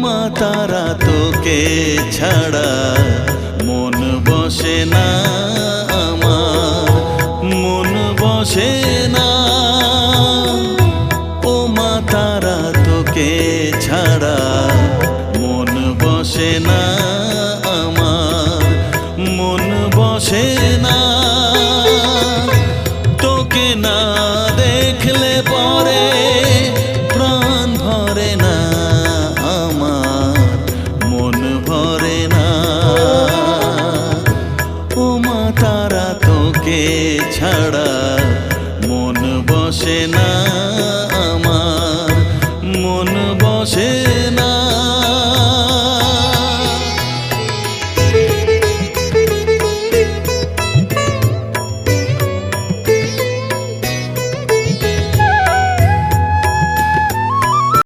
মা তারা তোকে ছাড়া মন বসে না আমার, মন বসে না। ও মা তারা তোকে ছাড়া মন বসে না আমার, মন বসে না। তোকে না দেখলে পরে প্রাণ ভরে না আমার, মন ভরে না। ও মা তারা তোকে ছাড়া মন বসে না আমার, মন বসে